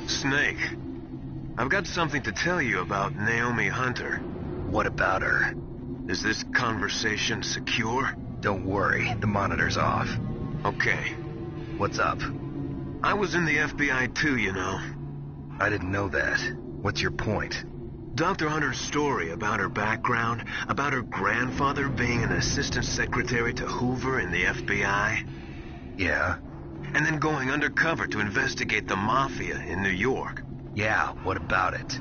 Snake, I've got something to tell you about Naomi Hunter. What about her? Is this conversation secure? Don't worry, the monitor's off. Okay. What's up? I was in the FBI too, you know. I didn't know that. What's your point? Dr. Hunter's story about her background, about her grandfather being an assistant secretary to Hoover in the FBI. Yeah? And then going undercover to investigate the mafia in New York. Yeah, what about it?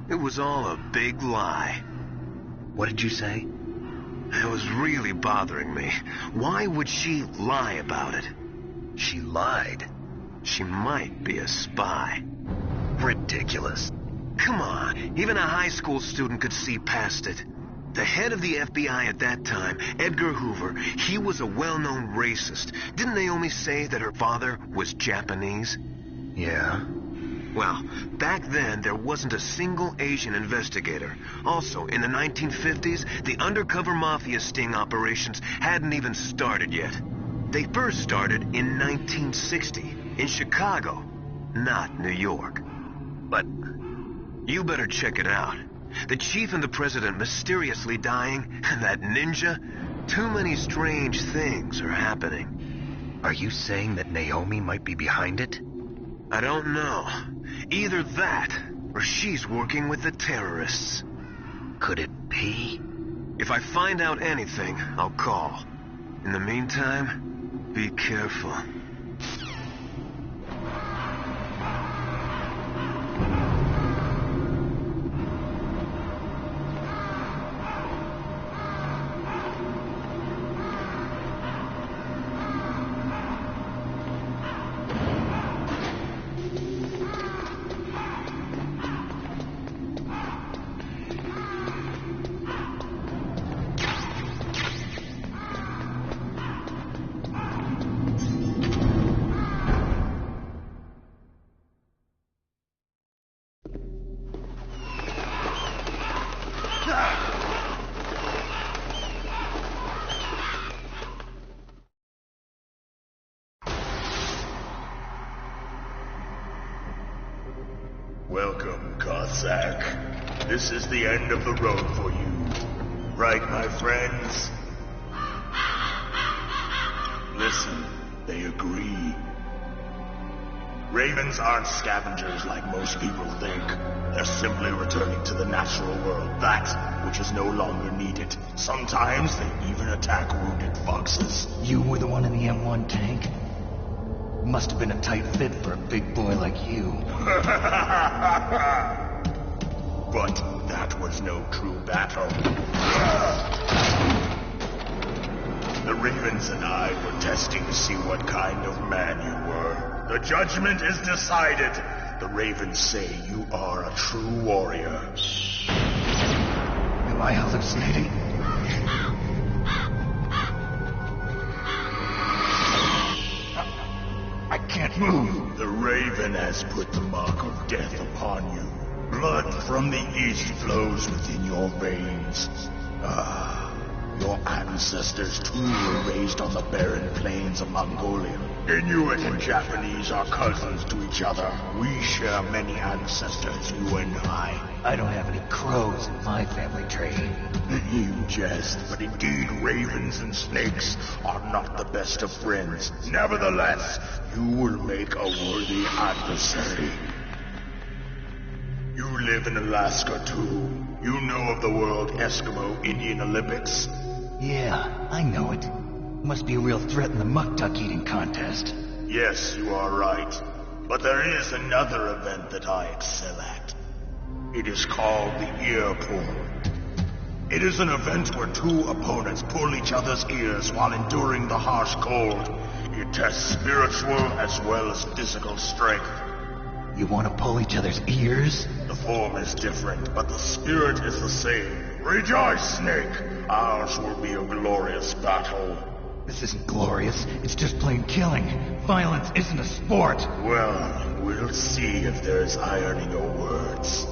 It was all a big lie. What did you say? It was really bothering me. Why would she lie about it? She lied. She might be a spy. Ridiculous. Come on, even a high school student could see past it. The head of the FBI at that time, Edgar Hoover, he was a well-known racist. Didn't Naomi say that her father was Japanese? Yeah. Well, back then, there wasn't a single Asian investigator. Also, in the 1950s, the undercover mafia sting operations hadn't even started yet. They first started in 1960, in Chicago, not New York. But you better check it out. The chief and the president mysteriously dying, and that ninja. Too many strange things are happening. are you saying that Naomi might be behind it? I don't know. Either that, or she's working with the terrorists. Could it be? If I find out anything, I'll call. In the meantime, be careful. Welcome, Cossack. This is the end of the road for you. Right, my friends? Listen, they agree. Ravens aren't scavengers like most people think. They're simply returning to the natural world, that which is no longer needed. Sometimes they even attack wounded foxes. You were the one in the M1 tank? Must have been a tight fit for a big boy like you. But that was no true battle. The Ravens and I were testing to see what kind of man you were. The judgment is decided. The Ravens say you are a true warrior. Am I hallucinating? I can't move. The Raven has put the mark of death upon you. Blood from the east flows within your veins. Your ancestors too were raised on the barren plains of Mongolia. Inuit and Japanese are cousins to each other. We share many ancestors, you and I. I don't have any crows in my family tree. You jest, but indeed ravens and snakes are not the best of friends. Nevertheless, you will make a worthy adversary. You live in Alaska too. You know of the World Eskimo Indian Olympics? Yeah, I know it. Must be a real threat in the muck-duck eating contest. Yes, you are right. But there is another event that I excel at. It is called the ear pull. It is an event where two opponents pull each other's ears while enduring the harsh cold. It tests spiritual as well as physical strength. You want to pull each other's ears? The form is different, but the spirit is the same. Rejoice, Snake! Ours will be a glorious battle. This isn't glorious. It's just plain killing. Violence isn't a sport. Well, we'll see if there's iron in your words.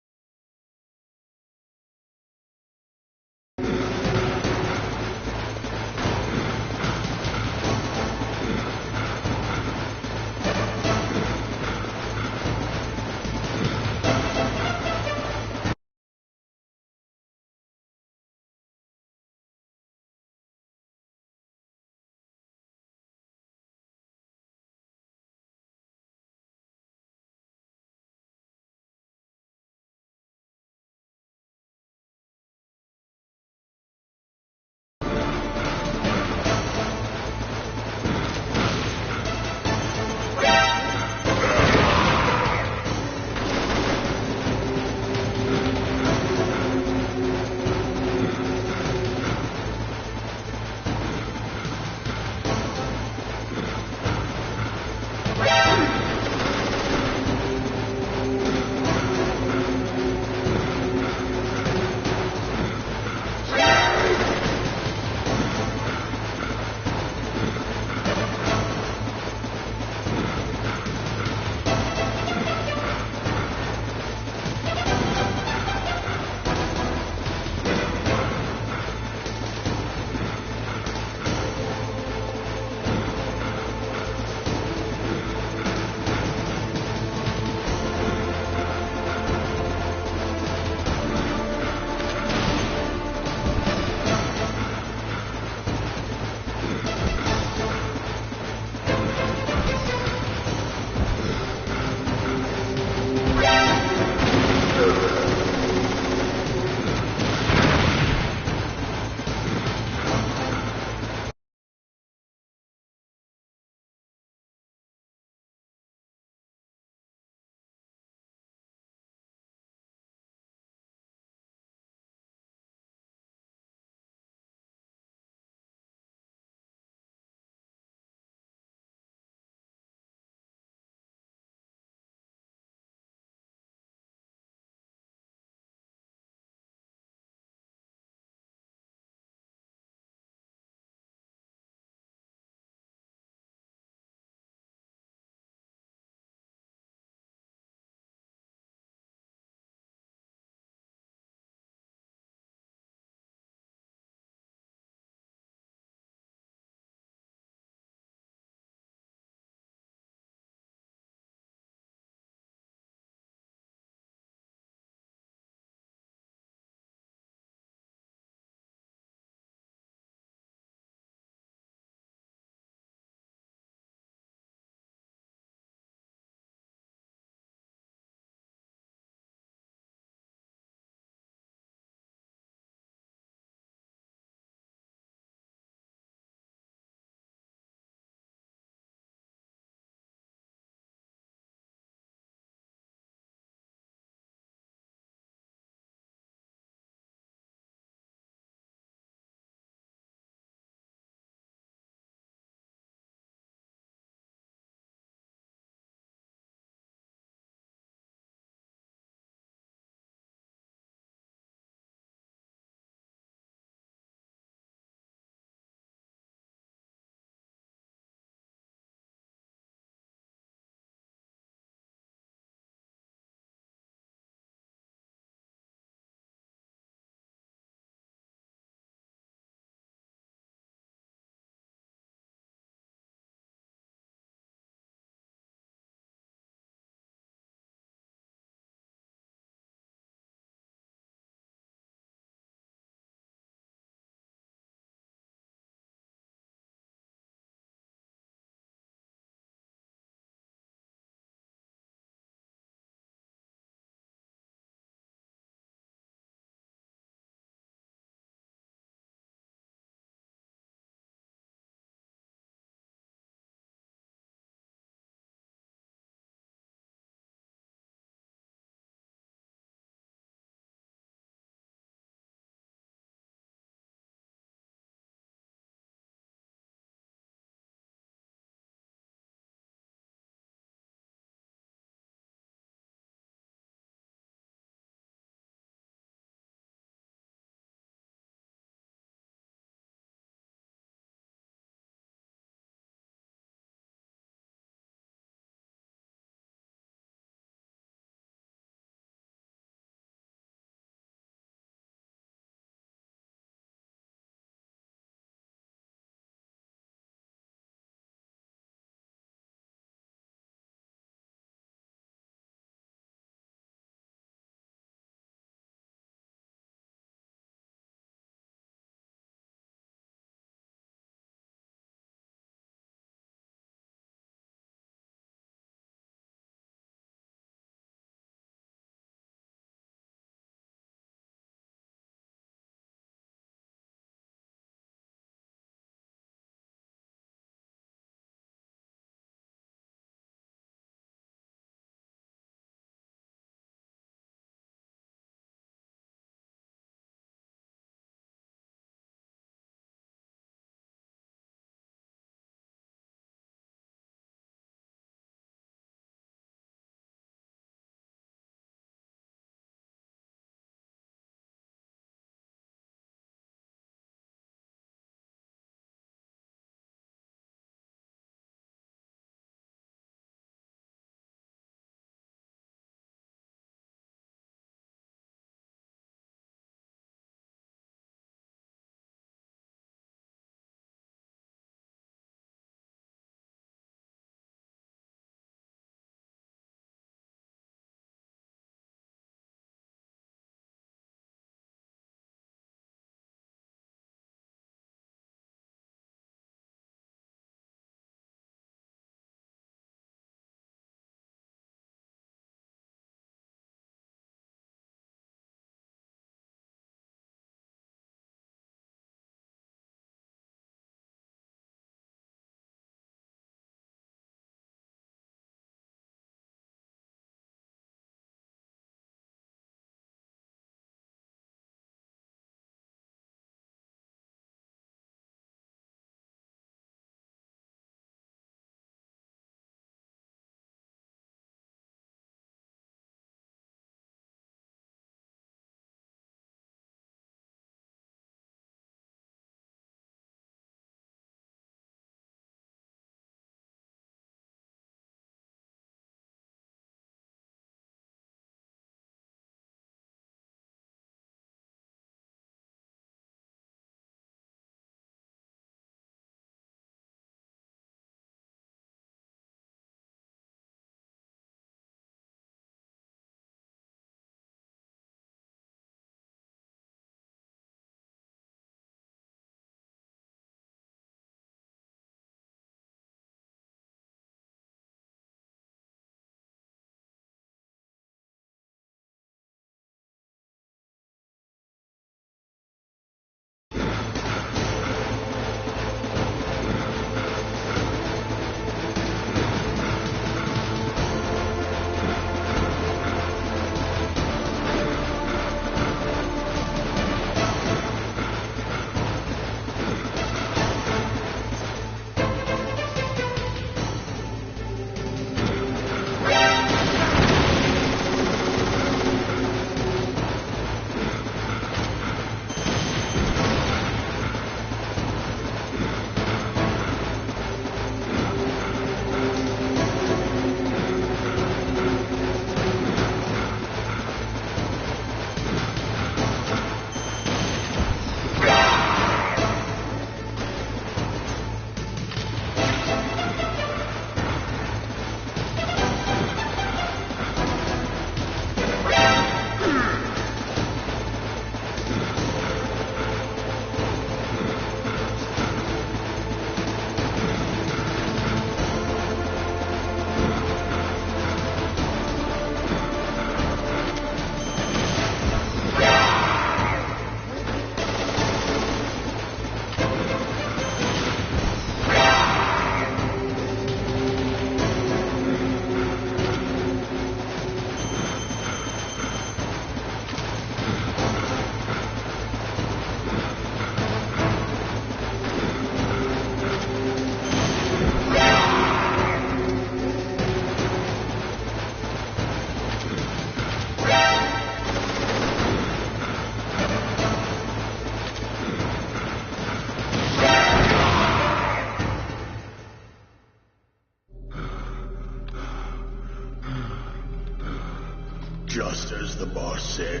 Just as the boss said,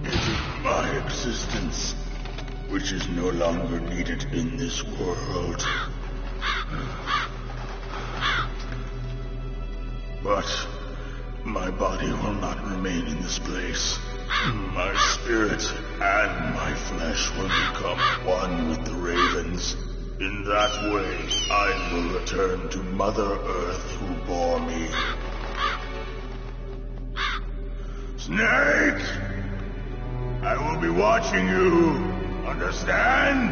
it is my existence which is no longer needed in this world. But my body will not remain in this place. My spirit and my flesh will become one with the ravens. In that way, I will return to Mother Earth who bore me. Snake! I will be watching you. Understand?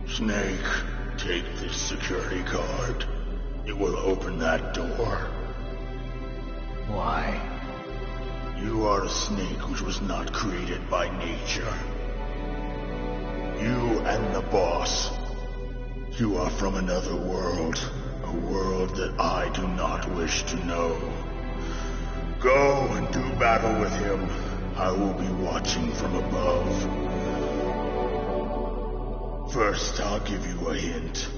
Snake, take this security card. It will open that door. Why? You are a snake which was not created by nature. You and the boss. You are from another world. A world that I do not wish to know. Go and do battle with him. I will be watching from above. First, I'll give you a hint.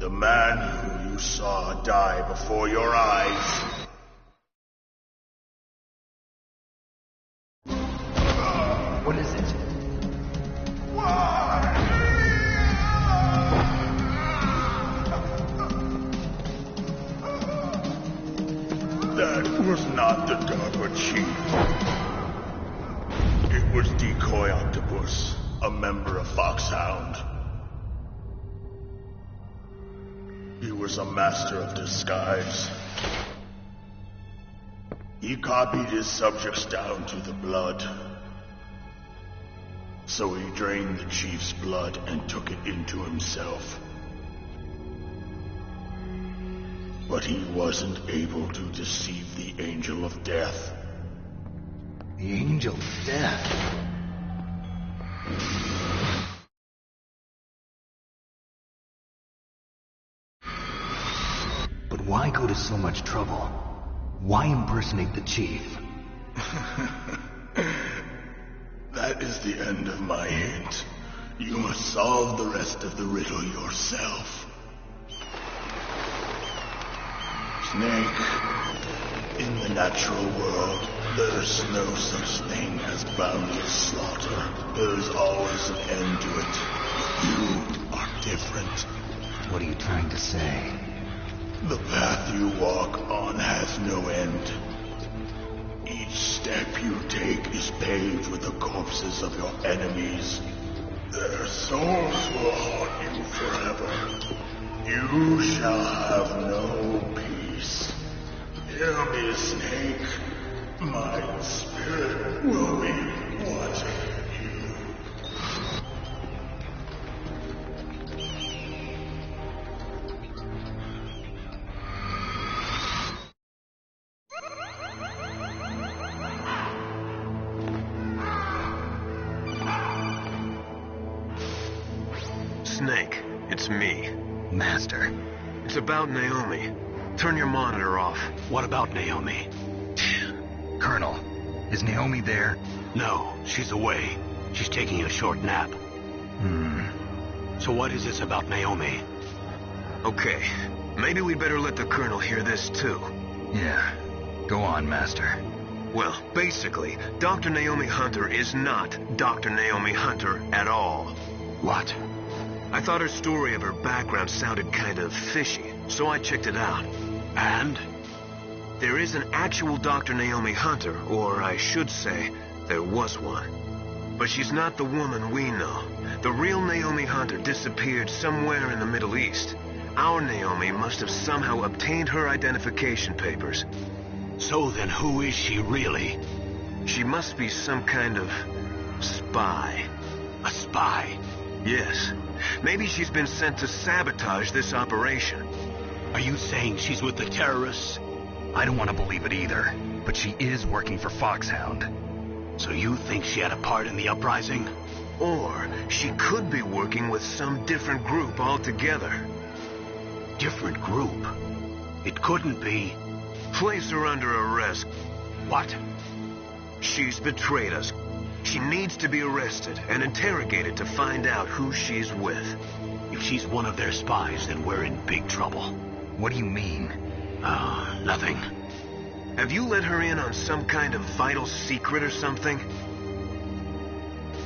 The man who you saw die before your eyes. What is it? That was not the Darpa Chief. It was Decoy Octopus, a member of Foxhound. He was a master of disguise. He copied his subjects down to the blood. So he drained the chief's blood and took it into himself. But he wasn't able to deceive the Angel of Death. The Angel of Death? But why go to so much trouble? Why impersonate the chief? That is the end of my hint. You must solve the rest of the riddle yourself. Snake, in the natural world, there's no such thing as boundless slaughter. There's always an end to it. You are different. What are you trying to say? The path you walk on has no end. Each step you take is paved with the corpses of your enemies. Their souls will haunt you forever. You shall have no peace. Hear me, Snake. My spirit will be watching you. Snake, it's me. Master. It's about Naomi. Turn your monitor off. What about Naomi? Colonel, is Naomi there? No, she's away. She's taking a short nap. So what is this about Naomi? Okay, maybe we'd better let the Colonel hear this too. Yeah. Go on, Master. Well, basically, Dr. Naomi Hunter is not Dr. Naomi Hunter at all. What? I thought her story of her background sounded kind of fishy, so I checked it out. And? There is an actual Dr. Naomi Hunter, or I should say, there was one. But she's not the woman we know. The real Naomi Hunter disappeared somewhere in the Middle East. Our Naomi must have somehow obtained her identification papers. So then who is she really? She must be some kind of spy. A spy? Yes. Maybe she's been sent to sabotage this operation. Are you saying she's with the terrorists? I don't want to believe it either, but she is working for Foxhound. So you think she had a part in the uprising? Or she could be working with some different group altogether. Different group? It couldn't be. Place her under arrest. What? She's betrayed us. She needs to be arrested and interrogated to find out who she's with. If she's one of their spies, then we're in big trouble. What do you mean? Nothing. Have you let her in on some kind of vital secret or something?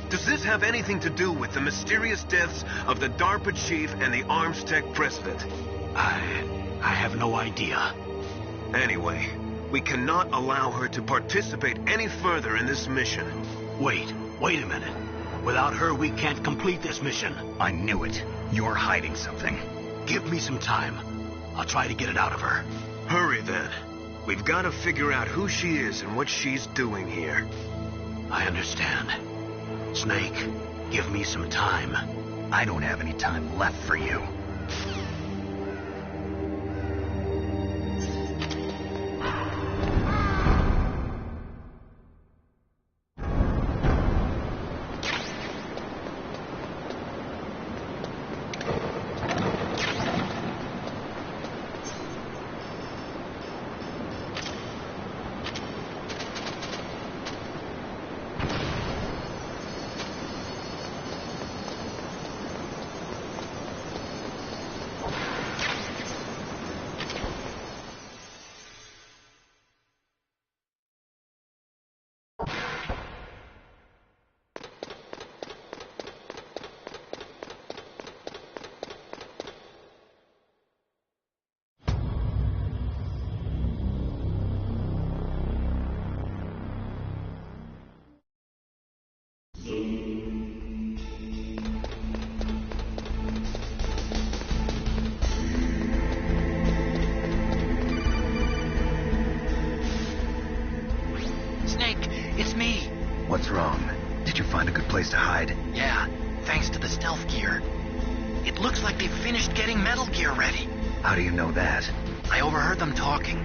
Does this have anything to do with the mysterious deaths of the DARPA chief and the arms tech president? I have no idea. Anyway, we cannot allow her to participate any further in this mission. Wait a minute. Without her, we can't complete this mission. I knew it. You're hiding something. Give me some time. I'll try to get it out of her. Hurry then. We've got to figure out who she is and what she's doing here. I understand. Snake, give me some time. I don't have any time left for you. What's wrong? Did you find a good place to hide? Yeah, thanks to the stealth gear. It looks like they've finished getting Metal Gear ready. How do you know that? I overheard them talking.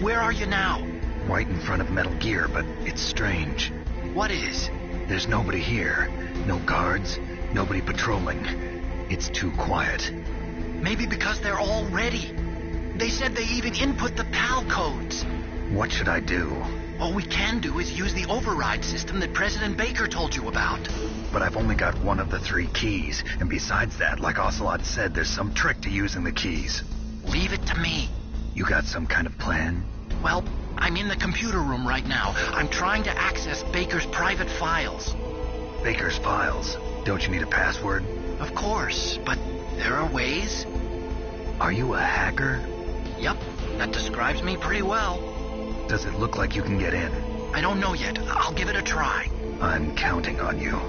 Where are you now? Right in front of Metal Gear, but it's strange. What is? There's nobody here. No guards, nobody patrolling. It's too quiet. Maybe because they're all ready. They said they even input the PAL codes. What should I do? All we can do is use the override system that President Baker told you about. But I've only got one of the 3 keys, and besides that, like Ocelot said, there's some trick to using the keys. Leave it to me. You got some kind of plan? Well, I'm in the computer room right now. I'm trying to access Baker's private files. Baker's files? Don't you need a password? Of course, but there are ways. Are you a hacker? Yup, that describes me pretty well. Does it look like you can get in? I don't know yet. I'll give it a try. I'm counting on you.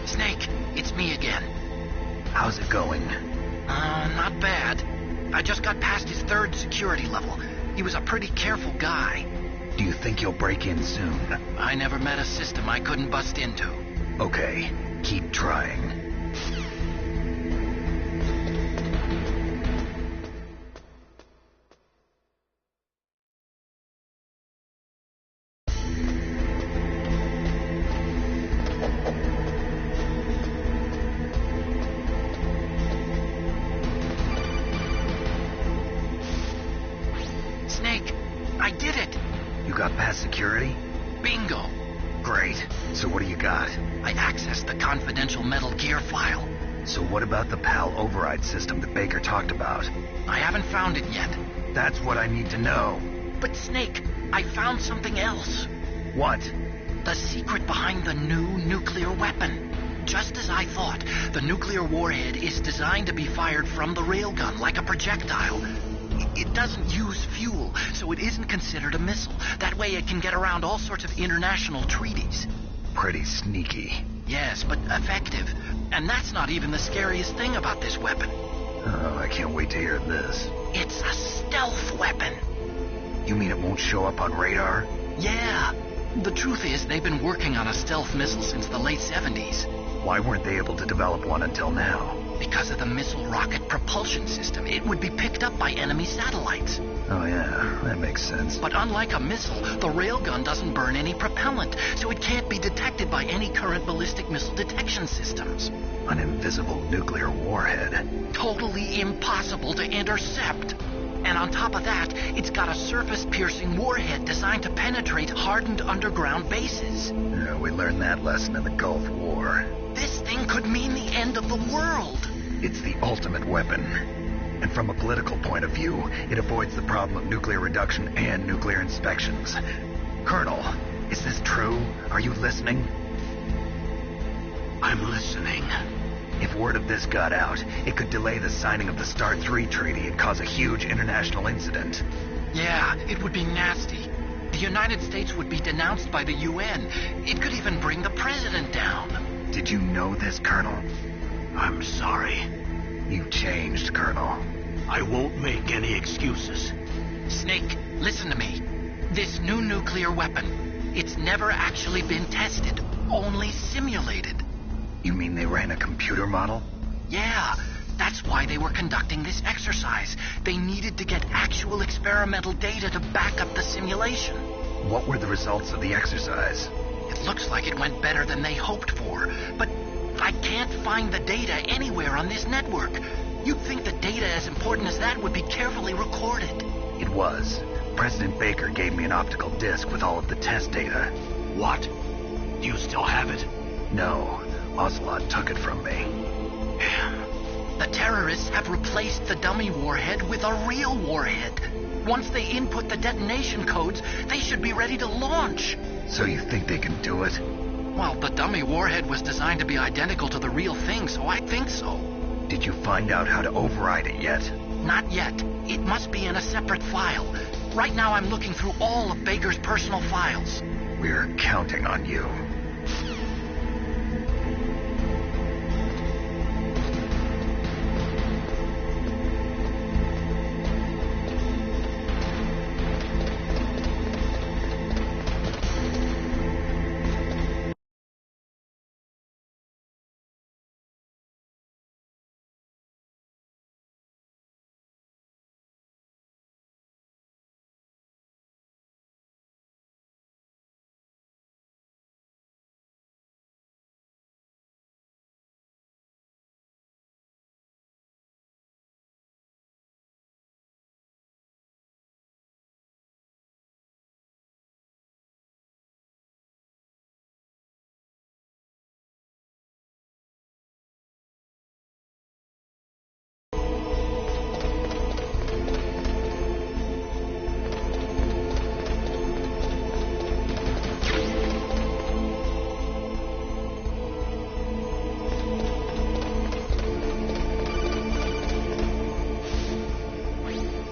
Snake, it's me again. How's it going? Not bad. I just got past his 3rd security level. He was a pretty careful guy. Do you think you'll break in soon? I never met a system I couldn't bust into. Okay, keep trying. Snake, I did it! You got past security? Bingo! Great. So what do you got? I accessed the confidential Metal Gear file. So what about the PAL override system that Baker talked about? I haven't found it yet. That's what I need to know. But Snake, I found something else. What? The secret behind the new nuclear weapon. Just as I thought, the nuclear warhead is designed to be fired from the railgun like a projectile. It doesn't use fuel, so it isn't considered a missile. That way it can get around all sorts of international treaties. Pretty sneaky. Yes, but effective. And that's not even the scariest thing about this weapon. Oh, I can't wait to hear this. It's a stealth weapon. You mean it won't show up on radar? Yeah. The truth is, they've been working on a stealth missile since the late 70s. Why weren't they able to develop one until now? Because of the missile rocket propulsion system, it would be picked up by enemy satellites. Oh yeah, that makes sense. But unlike a missile, the railgun doesn't burn any propellant, so it can't be detected by any current ballistic missile detection systems. An invisible nuclear warhead. Totally impossible to intercept. And on top of that, it's got a surface-piercing warhead designed to penetrate hardened underground bases. Yeah, we learned that lesson in the Gulf War. This thing could mean the end of the world. It's the ultimate weapon. And from a political point of view, it avoids the problem of nuclear reduction and nuclear inspections. Colonel, is this true? Are you listening? I'm listening. If word of this got out, it could delay the signing of the START 3 treaty and cause a huge international incident. Yeah, it would be nasty. The United States would be denounced by the UN. It could even bring the president down. Did you know this, Colonel? I'm sorry. You changed, Colonel. I won't make any excuses. Snake, listen to me. This new nuclear weapon, it's never actually been tested, only simulated. You mean they ran a computer model? Yeah, that's why they were conducting this exercise. They needed to get actual experimental data to back up the simulation. What were the results of the exercise? It looks like it went better than they hoped for, but I can't find the data anywhere on this network. You'd think the data as important as that would be carefully recorded. It was. President Baker gave me an optical disc with all of the test data. What? Do you still have it? No. Ocelot took it from me. The terrorists have replaced the dummy warhead with a real warhead. Once they input the detonation codes, they should be ready to launch. So you think they can do it? Well, the dummy warhead was designed to be identical to the real thing, so I think so. Did you find out how to override it yet? Not yet. It must be in a separate file. Right now I'm looking through all of Baker's personal files. We're counting on you.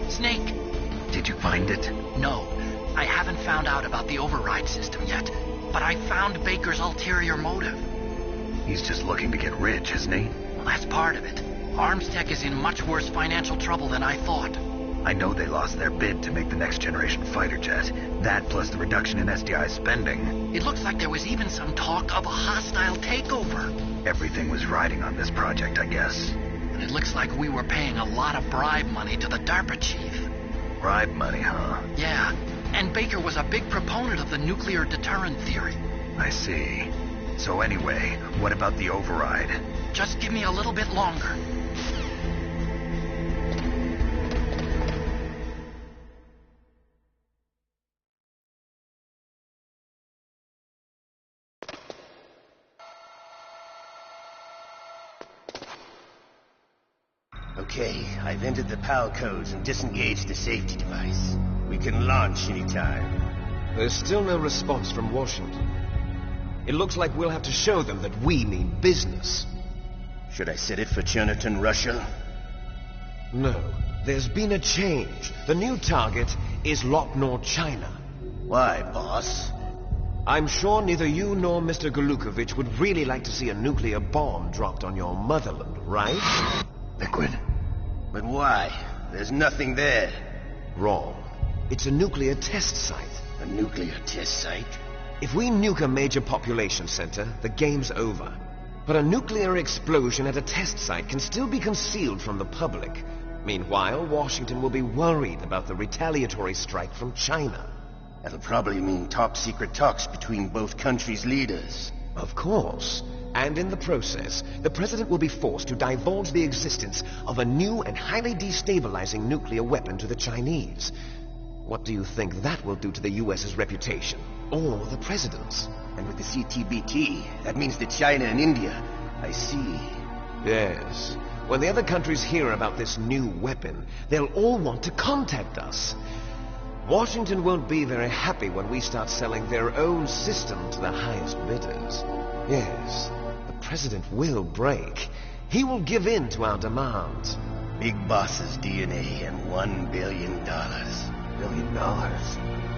Snake. Did you find it? No, I haven't found out about the override system yet, but I found Baker's ulterior motive. He's just looking to get rich, isn't he? Well, that's part of it. Armstech is in much worse financial trouble than I thought. I know they lost their bid to make the next generation fighter jet. That plus the reduction in SDI spending. It looks like there was even some talk of a hostile takeover. Everything was riding on this project, I guess. And it looks like we were paying a lot of bribe money to the DARPA chief. Bribe money, huh? Yeah, and Baker was a big proponent of the nuclear deterrent theory. I see. So anyway, what about the override? Just give me a little bit longer. Okay, I've entered the PAL codes and disengaged the safety device. We can launch anytime. There's still no response from Washington. It looks like we'll have to show them that we mean business. Should I set it for Cherniton, Russia? No, there's been a change. The new target is Lopnor, China. Why, boss? I'm sure neither you nor Mr. Golukovich would really like to see a nuclear bomb dropped on your motherland, right? Liquid. But why? There's nothing there. Wrong. It's a nuclear test site. A nuclear test site? If we nuke a major population center, the game's over. But a nuclear explosion at a test site can still be concealed from the public. Meanwhile, Washington will be worried about the retaliatory strike from China. That'll probably mean top-secret talks between both countries' leaders. Of course. And in the process, the president will be forced to divulge the existence of a new and highly destabilizing nuclear weapon to the Chinese. What do you think that will do to the U.S.'s reputation? Or the president's? And with the CTBT, that means that China and India. I see. Yes. When the other countries hear about this new weapon, they'll all want to contact us. Washington won't be very happy when we start selling their own system to the highest bidders. Yes, the president will break. He will give in to our demands. Big Boss's DNA and $1 billion. $1 billion?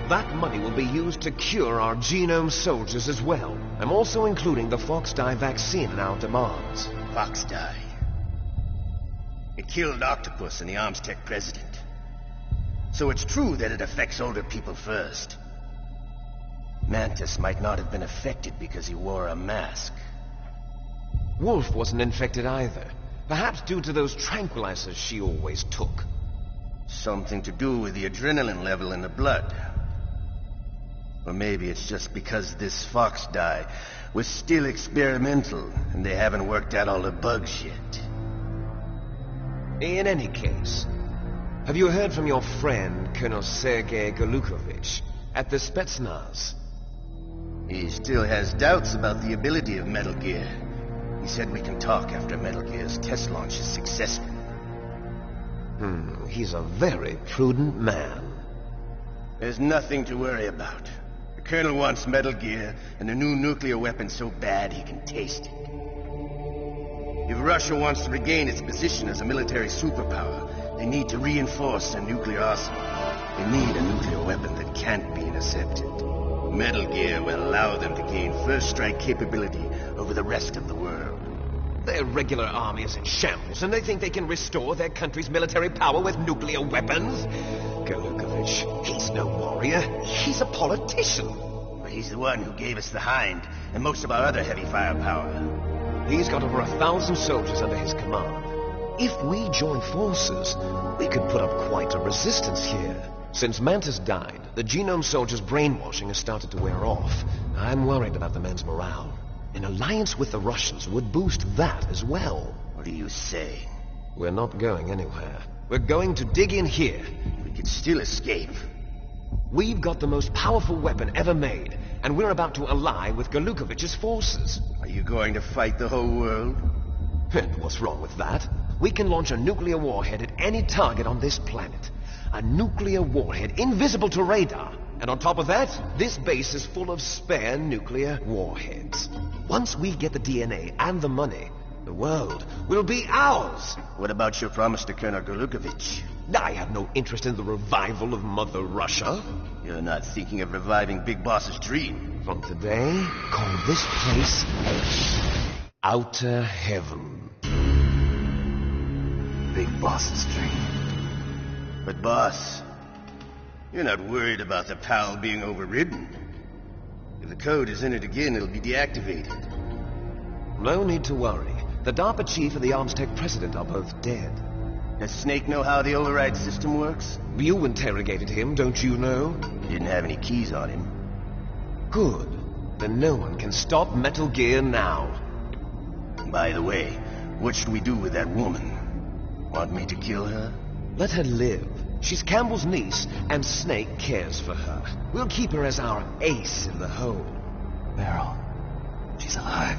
That money will be used to cure our genome soldiers as well. I'm also including the Fox-Die vaccine in our demands. Fox-Die? It killed Octopus and the Armstech president. So it's true that it affects older people first. Mantis might not have been affected because he wore a mask. Wolf wasn't infected either. Perhaps due to those tranquilizers she always took. Something to do with the adrenaline level in the blood. Or maybe it's just because this Fox-Die was still experimental and they haven't worked out all the bugs yet. In any case, have you heard from your friend, Colonel Sergei Golukovich, at the Spetsnaz? He still has doubts about the ability of Metal Gear. He said we can talk after Metal Gear's test launch is successful. He's a very prudent man. There's nothing to worry about. The Colonel wants Metal Gear and a new nuclear weapon so bad he can taste it. If Russia wants to regain its position as a military superpower, they need to reinforce their nuclear arsenal. They need a nuclear weapon that can't be intercepted. Metal Gear will allow them to gain first strike capability over the rest of the world. Their regular army is in shambles, and they think they can restore their country's military power with nuclear weapons? Golukovich, he's no warrior. He's a politician. But he's the one who gave us the Hind and most of our other heavy firepower. He's got over 1,000 soldiers under his command. If we join forces, we could put up quite a resistance here. Since Mantis died, the genome soldiers' brainwashing has started to wear off. I'm worried about the man's morale. An alliance with the Russians would boost that as well. What are you saying? We're not going anywhere. We're going to dig in here. We could still escape. We've got the most powerful weapon ever made, and we're about to ally with Golukovich's forces. Are you going to fight the whole world? And what's wrong with that? We can launch a nuclear warhead at any target on this planet. A nuclear warhead invisible to radar. And on top of that, this base is full of spare nuclear warheads. Once we get the DNA and the money, the world will be ours. What about your promise to Colonel Golukovich? I have no interest in the revival of Mother Russia. You're not thinking of reviving Big Boss's dream. From today, call this place Outer Heaven. Big Boss's dream. But boss, you're not worried about the PAL being overridden. If the code is entered again, it'll be deactivated. No need to worry. The DARPA chief and the Armstech president are both dead. Does Snake know how the override system works? You interrogated him, don't you know? He didn't have any keys on him. Good. Then no one can stop Metal Gear now. By the way, what should we do with that woman? Want me to kill her? Let her live. She's Campbell's niece, and Snake cares for her. We'll keep her as our ace in the hole. Meryl, she's alive.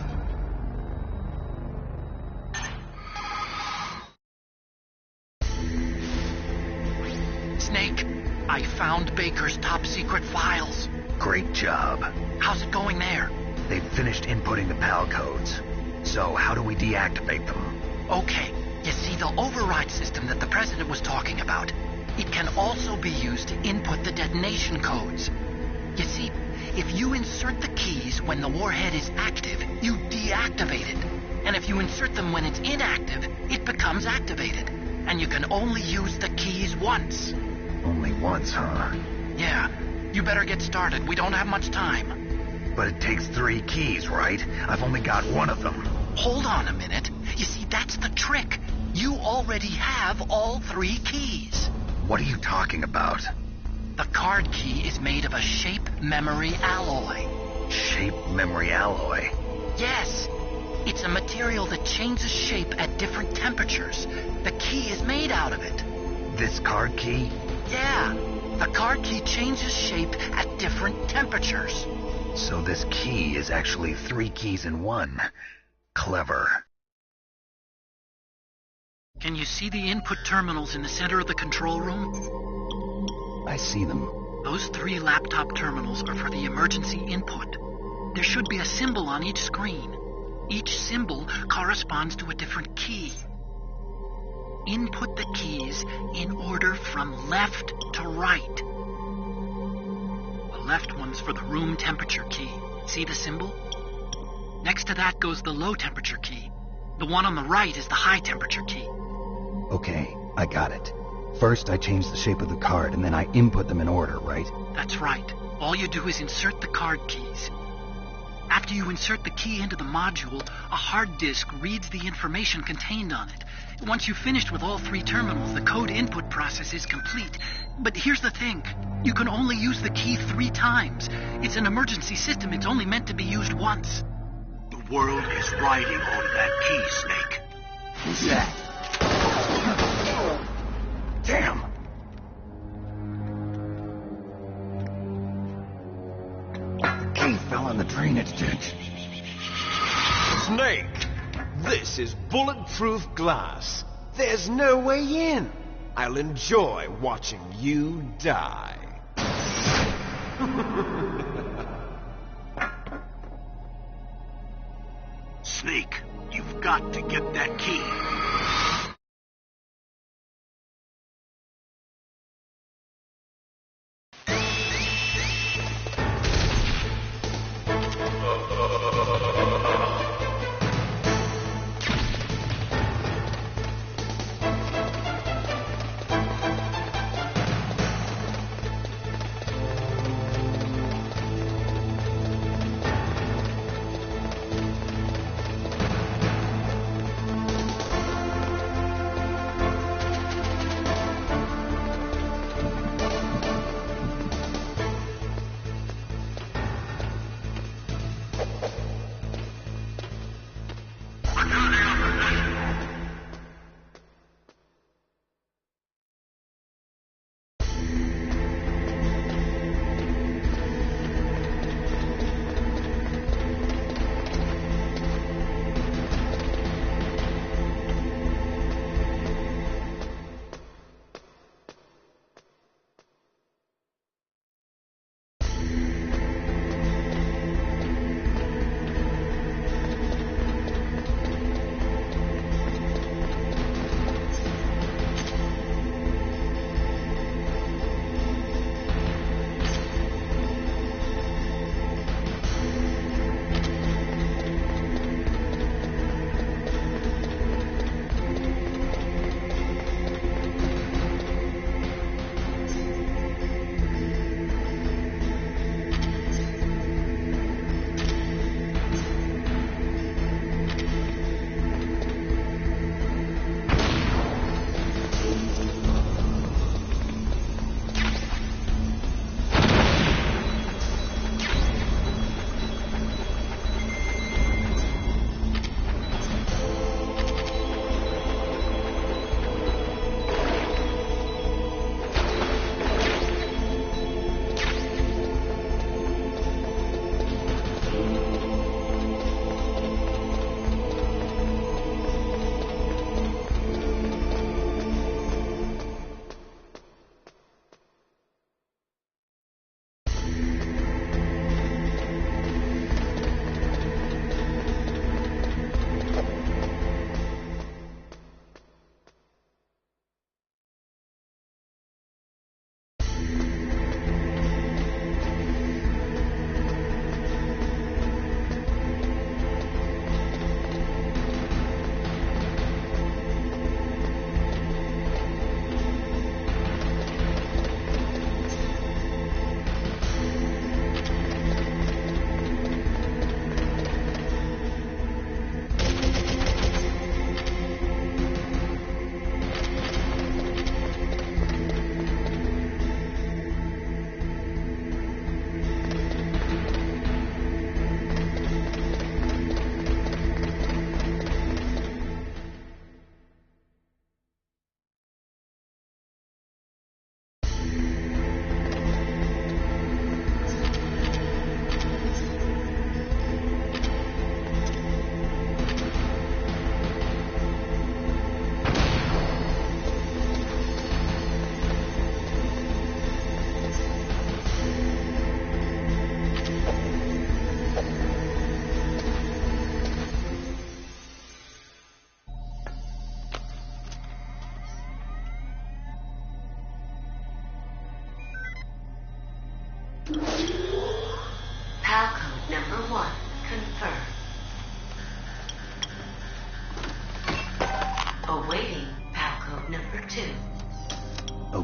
Snake, I found Baker's top-secret files. Great job. How's it going there? They've finished inputting the PAL codes. So how do we deactivate them? Okay, you see the override system that the president was talking about. It can also be used to input the detonation codes. You see, if you insert the keys when the warhead is active, you deactivate it. And if you insert them when it's inactive, it becomes activated. And you can only use the keys once. Only once, huh? Yeah, you better get started. We don't have much time. But it takes 3 keys, right? I've only got one of them. Hold on a minute. You see, that's the trick. You already have all 3 keys. What are you talking about? The card key is made of a shape memory alloy. Shape memory alloy? Yes. It's a material that changes shape at different temperatures. The key is made out of it. This card key? Yeah. The card key changes shape at different temperatures. So this key is actually 3 keys in one. Clever. Can you see the input terminals in the center of the control room? I see them. Those 3 laptop terminals are for the emergency input. There should be a symbol on each screen. Each symbol corresponds to a different key. Input the keys in order from left to right. The left one's for the room temperature key. See the symbol? Next to that goes the low temperature key. The one on the right is the high temperature key. Okay, I got it. First, I change the shape of the card, and then I input them in order, right? That's right. All you do is insert the card keys. After you insert the key into the module, a hard disk reads the information contained on it. Once you've finished with all 3 terminals, the code input process is complete. But here's the thing. You can only use the key 3 times. It's an emergency system. It's only meant to be used once. The world is riding on that key, Snake. Who's that? Damn! Key fell in the drainage ditch. Snake, this is bulletproof glass. There's no way in. I'll enjoy watching you die. Snake, you've got to get that key.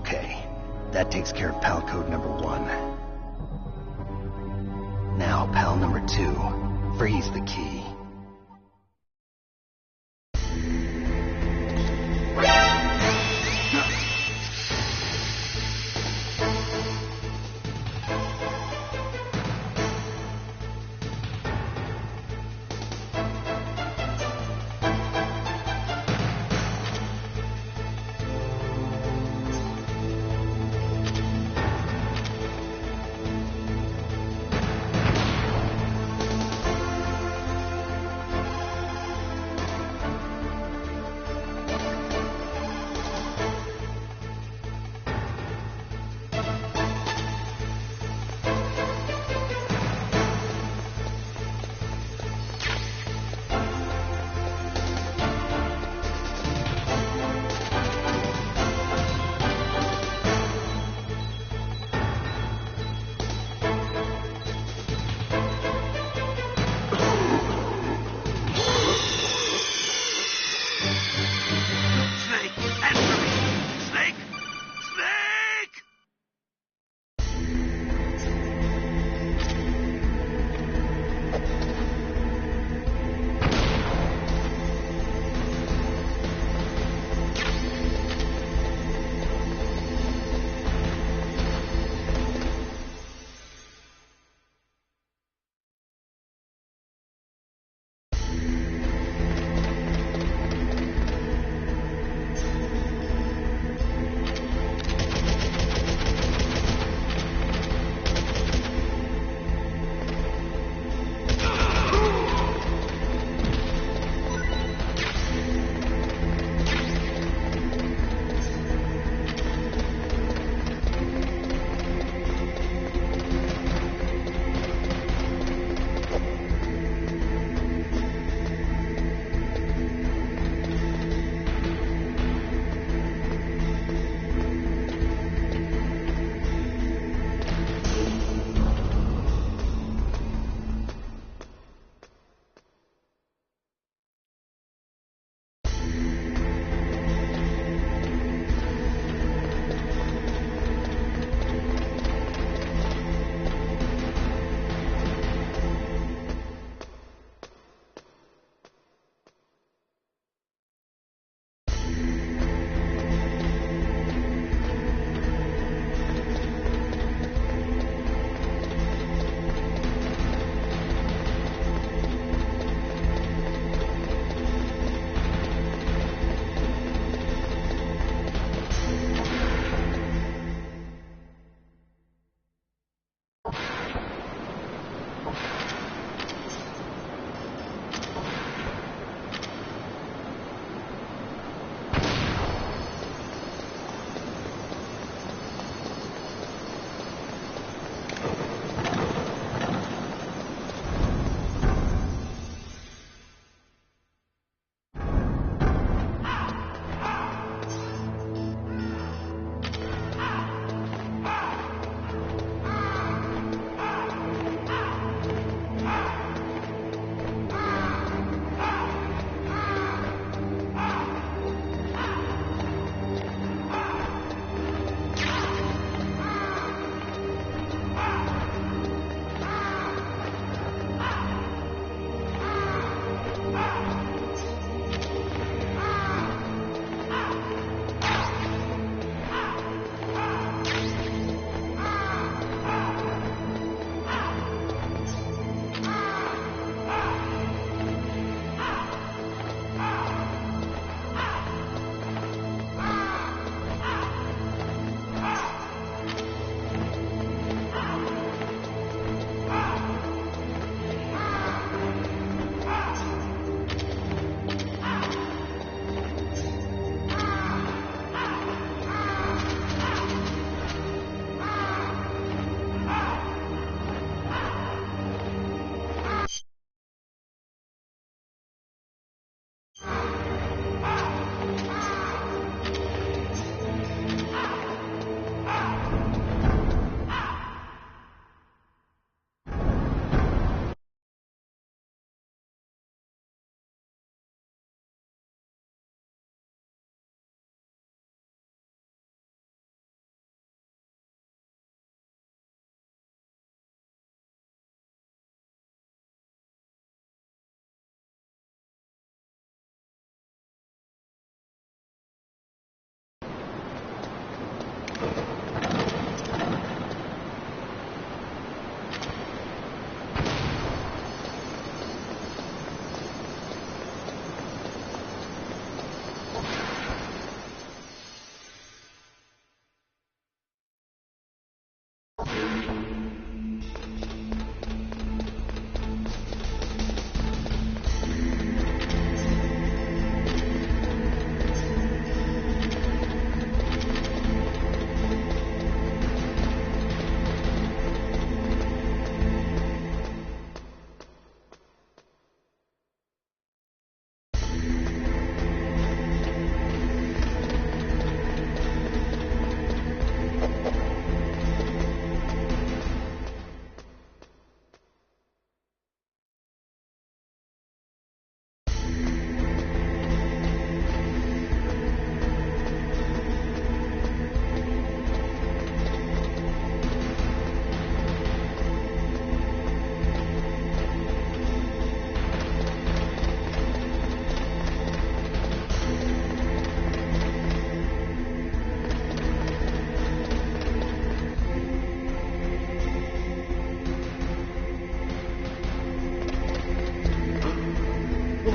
Okay, that takes care of pal code number 1. Now, pal number 2, freeze the key.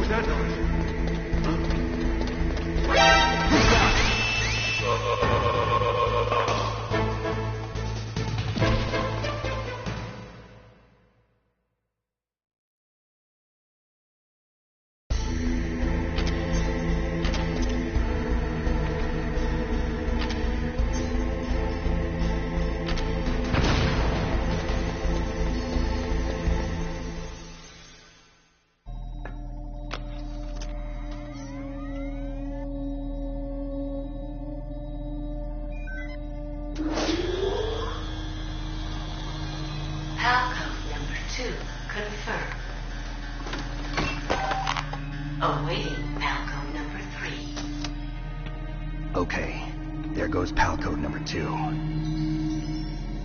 Who's that noise? Awaiting pal code number 3. Okay, there goes pal code number 2.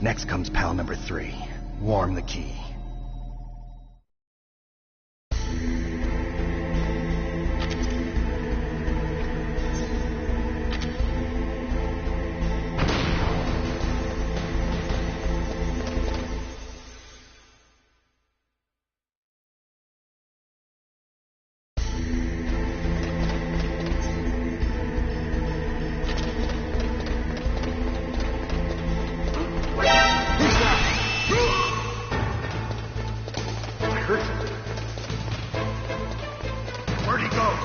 Next comes pal number 3. Warm the key. Where'd he go?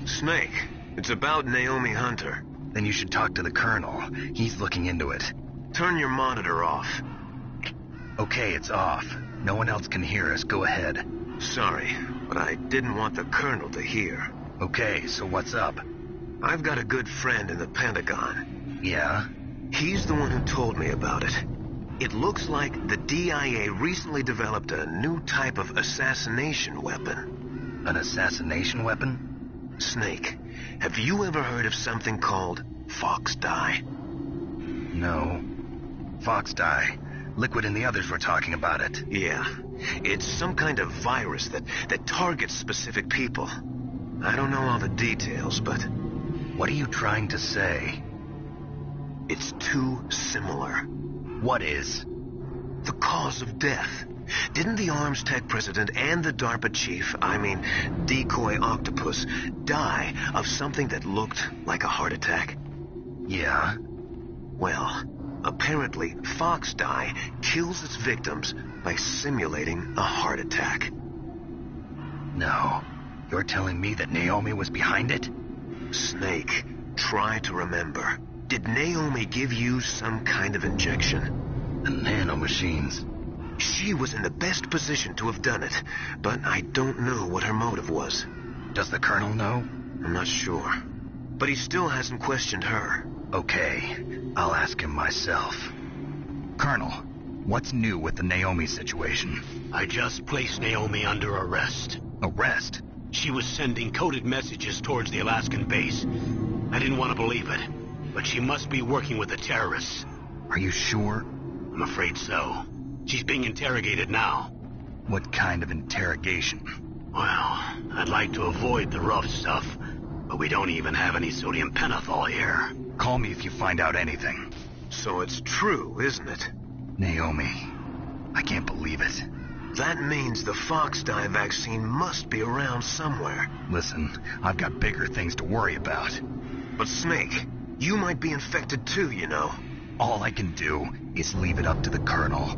Snake, it's about Naomi Hunter. Then you should talk to the Colonel. He's looking into it. Turn your monitor off. Okay, it's off. No one else can hear us. Go ahead. Sorry, but I didn't want the Colonel to hear. Okay, so what's up? I've got a good friend in the Pentagon. Yeah? He's the one who told me about it. It looks like the DIA recently developed a new type of assassination weapon. An assassination weapon? Snake, have you ever heard of something called Fox Dye? No. Fox Dye. Liquid and the others were talking about it. Yeah. It's some kind of virus that targets specific people. I don't know all the details, but... What are you trying to say? It's too similar. What is? The cause of death. Didn't the Arms Tech president and the DARPA chief, Decoy Octopus, die of something that looked like a heart attack? Yeah? Well, apparently, Fox Dye kills its victims by simulating a heart attack. No. You're telling me that Naomi was behind it? Snake, try to remember. Did Naomi give you some kind of injection? The nanomachines. She was in the best position to have done it, but I don't know what her motive was. Does the Colonel know? I'm not sure. But he still hasn't questioned her. Okay, I'll ask him myself. Colonel, what's new with the Naomi situation? I just placed Naomi under arrest. Arrest? She was sending coded messages towards the Alaskan base. I didn't want to believe it, but she must be working with the terrorists. Are you sure? I'm afraid so. She's being interrogated now. What kind of interrogation? Well, I'd like to avoid the rough stuff, but we don't even have any sodium pentothal here. Call me if you find out anything. So it's true, isn't it? Naomi, I can't believe it. That means the Fox Dye vaccine must be around somewhere. Listen, I've got bigger things to worry about. But Snake, you might be infected too, you know. All I can do is leave it up to the Colonel.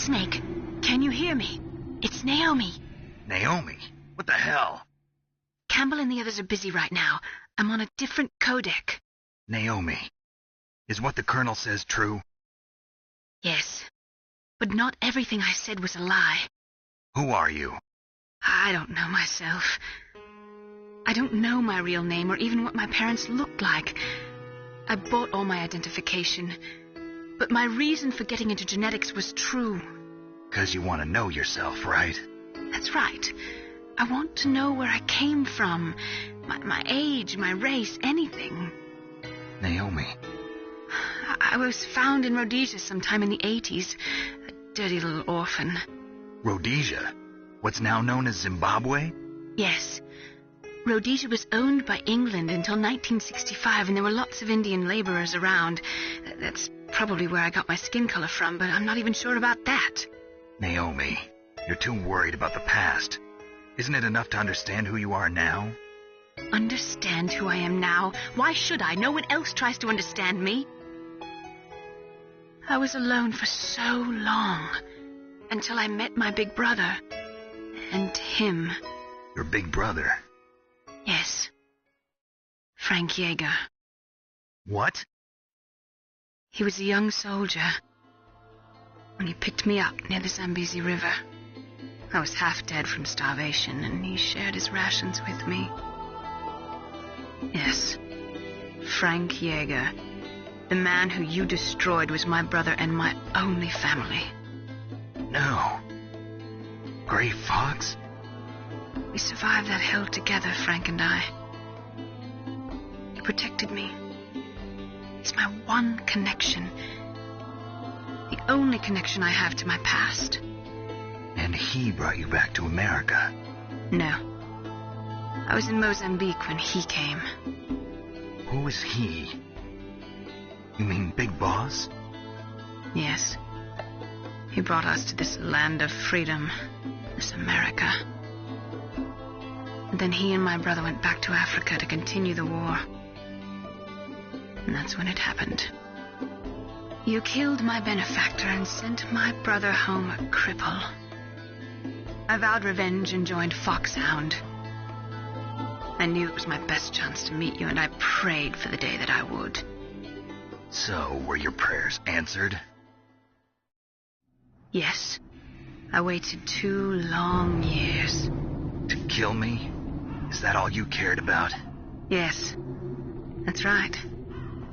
Snake, can you hear me? It's Naomi. Naomi? What the hell? Campbell and the others are busy right now. I'm on a different codec. Naomi, is what the Colonel says true? Yes, but not everything I said was a lie. Who are you? I don't know myself. I don't know my real name or even what my parents looked like. I bought all my identification, but my reason for getting into genetics was true. 'Cause you want to know yourself, right? That's right. I want to know where I came from, my age, my race, anything. Naomi. I was found in Rhodesia sometime in the 80s. A dirty little orphan. Rhodesia? What's now known as Zimbabwe? Yes. Rhodesia was owned by England until 1965, and there were lots of Indian laborers around. That's probably where I got my skin color from, but I'm not even sure about that. Naomi, you're too worried about the past. Isn't it enough to understand who you are now? Understand who I am now? Why should I? No one else tries to understand me. I was alone for so long, until I met my big brother. And him. Your big brother? Yes. Frank Yeager. What? He was a young soldier when he picked me up near the Zambezi River. I was half dead from starvation, and he shared his rations with me. Yes, Frank Yeager. The man who you destroyed was my brother and my only family. No. Gray Fox? We survived that hell together, Frank and I. He protected me. He's my one connection. The only connection I have to my past. And he brought you back to America? No. I was in Mozambique when he came. Who is he? You mean Big Boss? Yes. He brought us to this land of freedom, this America. And then he and my brother went back to Africa to continue the war. And that's when it happened. You killed my benefactor and sent my brother home a cripple. I vowed revenge and joined Foxhound. I knew it was my best chance to meet you, and I prayed for the day that I would. So, were your prayers answered? Yes. I waited 2 long years. To kill me? Is that all you cared about? Yes. That's right.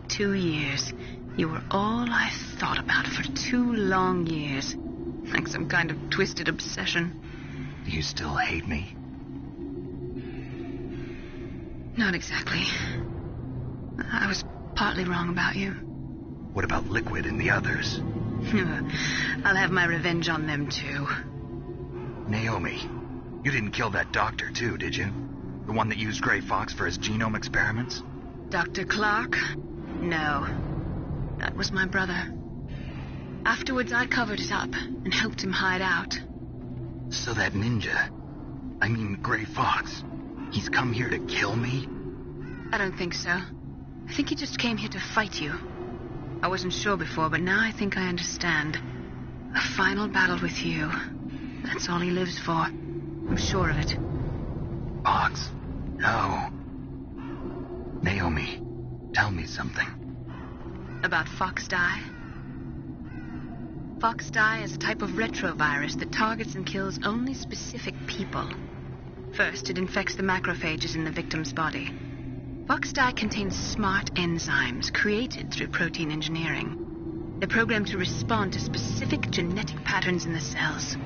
2 years. You were all I thought about for 2 long years. Like some kind of twisted obsession. Do you still hate me? Not exactly. I was partly wrong about you. What about Liquid and the others? I'll have my revenge on them, too. Naomi, you didn't kill that doctor, too, did you? The one that used Gray Fox for his genome experiments? Dr. Clark? No. That was my brother. Afterwards, I covered it up and helped him hide out. So that ninja, I mean Gray Fox, he's come here to kill me? I don't think so. I think he just came here to fight you. I wasn't sure before, but now I think I understand. A final battle with you. That's all he lives for. I'm sure of it. Fox? No. Naomi, tell me something. About Fox Die? Fox Die is a type of retrovirus that targets and kills only specific people. First, it infects the macrophages in the victim's body. Fox Die contains smart enzymes created through protein engineering. They're programmed to respond to specific genetic patterns in the cells.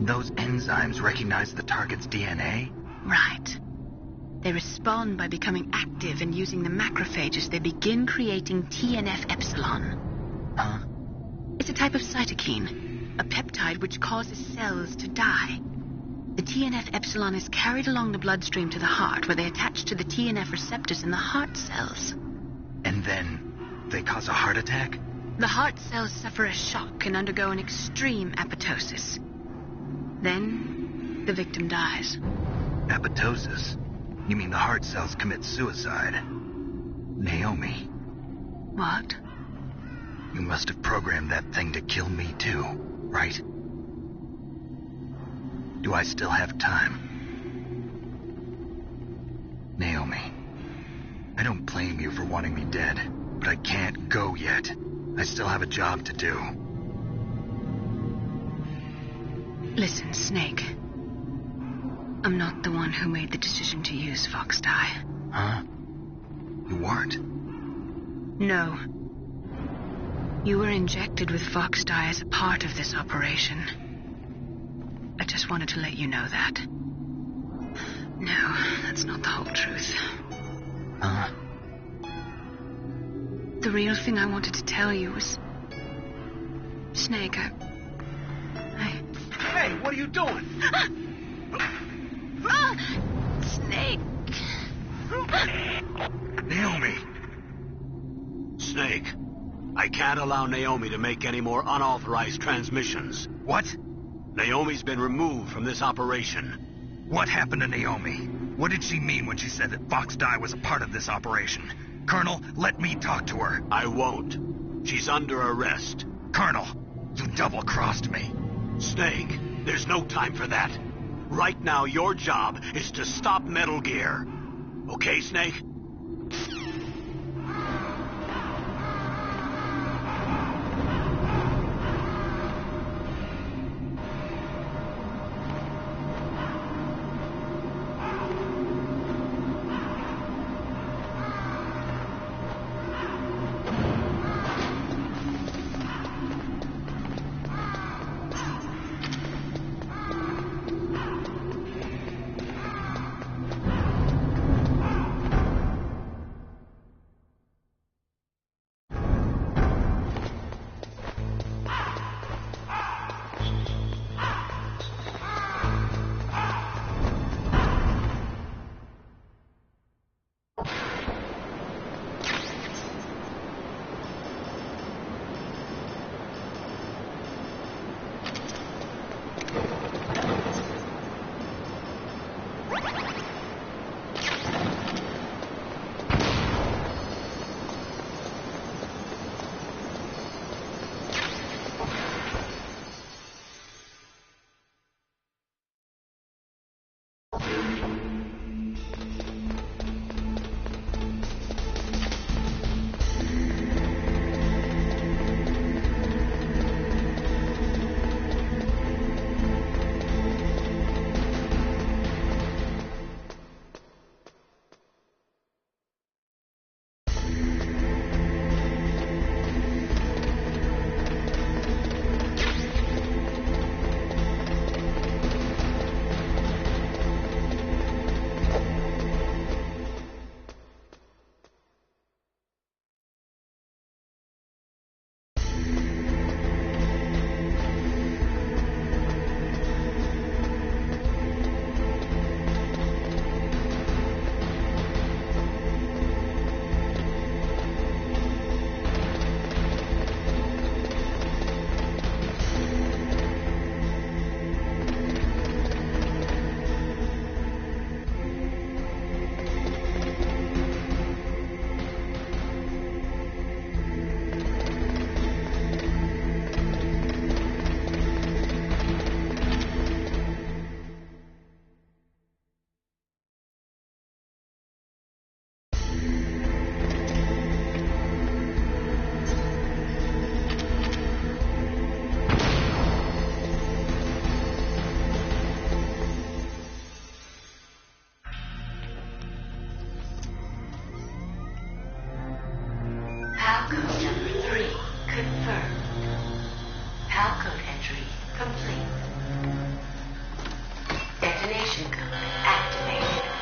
Those enzymes recognize the target's DNA? Right. They respond by becoming active, and using the macrophages, they begin creating TNF-epsilon. Huh? It's a type of cytokine, a peptide which causes cells to die. The TNF-epsilon is carried along the bloodstream to the heart, where they attach to the TNF receptors in the heart cells. And then they cause a heart attack? The heart cells suffer a shock and undergo an extreme apoptosis. Then, the victim dies. Apoptosis? You mean the heart cells commit suicide? Naomi. What? You must have programmed that thing to kill me too, right? Do I still have time? Naomi, I don't blame you for wanting me dead, but I can't go yet. I still have a job to do. Listen, Snake. I'm not the one who made the decision to use Fox Dye. Huh? You weren't? No. You were injected with Fox Dye as a part of this operation. I just wanted to let you know that. No, that's not the whole truth. Huh? The real thing I wanted to tell you was... Snake, I... Hey, what are you doing? Snake! Naomi! Snake, I can't allow Naomi to make any more unauthorized transmissions. What? Naomi's been removed from this operation. What happened to Naomi? What did she mean when she said that Fox Dye was a part of this operation? Colonel, let me talk to her. I won't. She's under arrest. Colonel, you double-crossed me. Snake, there's no time for that. Right now, your job is to stop Metal Gear. Okay, Snake?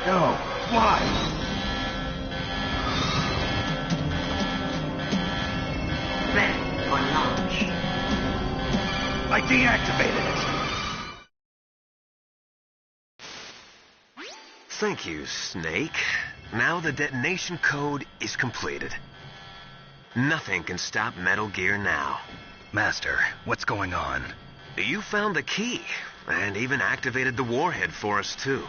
No, why? Ready for launch. I deactivated it. Thank you, Snake. Now the detonation code is completed. Nothing can stop Metal Gear now. Master, what's going on? You found the key, and even activated the warhead for us, too.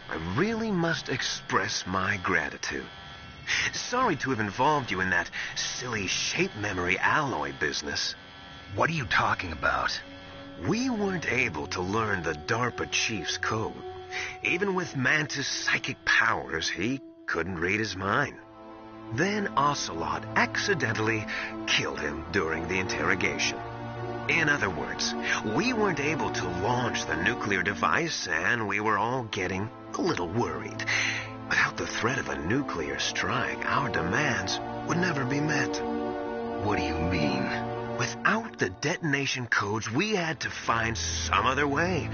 I really must express my gratitude. Sorry to have involved you in that silly shape memory alloy business. What are you talking about? We weren't able to learn the DARPA chief's code. Even with Mantis' psychic powers, he couldn't read his mind. Then Ocelot accidentally killed him during the interrogation. In other words, we weren't able to launch the nuclear device, and we were all getting a little worried. Without the threat of a nuclear strike, our demands would never be met. What do you mean? Without the detonation codes, we had to find some other way.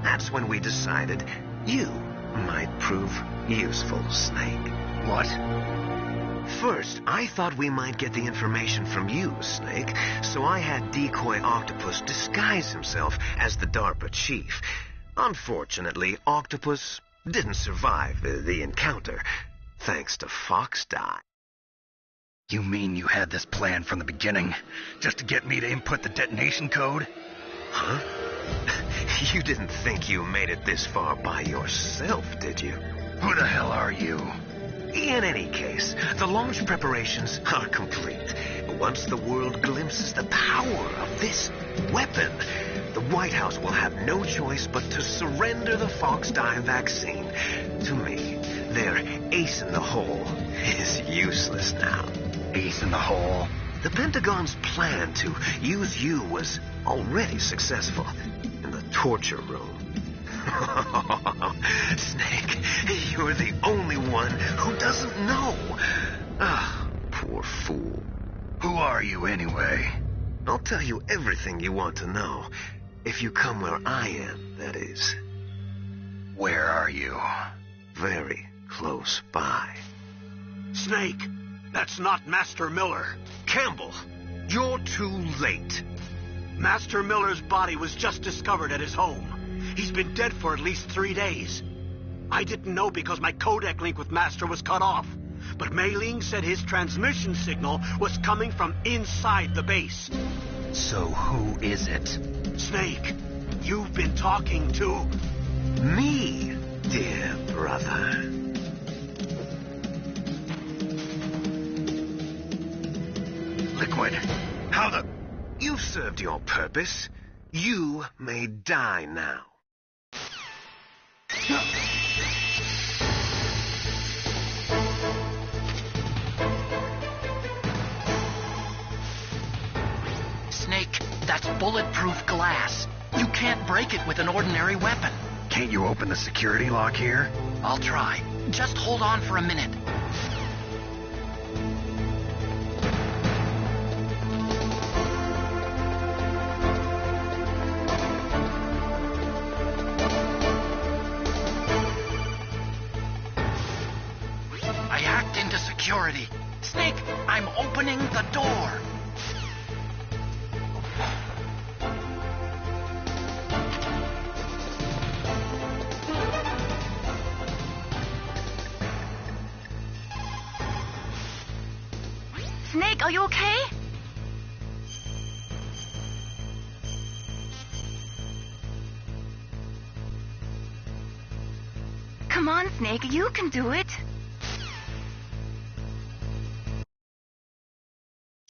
That's when we decided you might prove useful, Snake. What? First, I thought we might get the information from you, Snake, so I had Decoy Octopus disguise himself as the DARPA chief. Unfortunately, Octopus didn't survive the encounter, thanks to Fox Die. You mean you had this plan from the beginning, just to get me to input the detonation code? Huh? You didn't think you made it this far by yourself, did you? Who the hell are you? In any case, the launch preparations are complete. Once the world glimpses the power of this weapon, the White House will have no choice but to surrender the Fox Die vaccine to me. Their ace in the hole is useless now. Ace in the hole? The Pentagon's plan to use you was already successful in the torture room. Snake, you're the only one who doesn't know. Ah, poor fool. Who are you anyway? I'll tell you everything you want to know. If you come where I am, that is. Where are you? Very close by. Snake, that's not Master Miller. Campbell, you're too late. Master Miller's body was just discovered at his home. He's been dead for at least 3 days. I didn't know because my codec link with Master was cut off. But Mei Ling said his transmission signal was coming from inside the base. So who is it? Snake, you've been talking to... Me, dear brother. Liquid, how the... You've served your purpose. You may die now. Snake, that's bulletproof glass. You can't break it with an ordinary weapon. Can't you open the security lock here? I'll try. Just hold on for a minute. I hacked into security. Snake, I'm opening the door. Snake, are you okay? Come on, Snake, you can do it.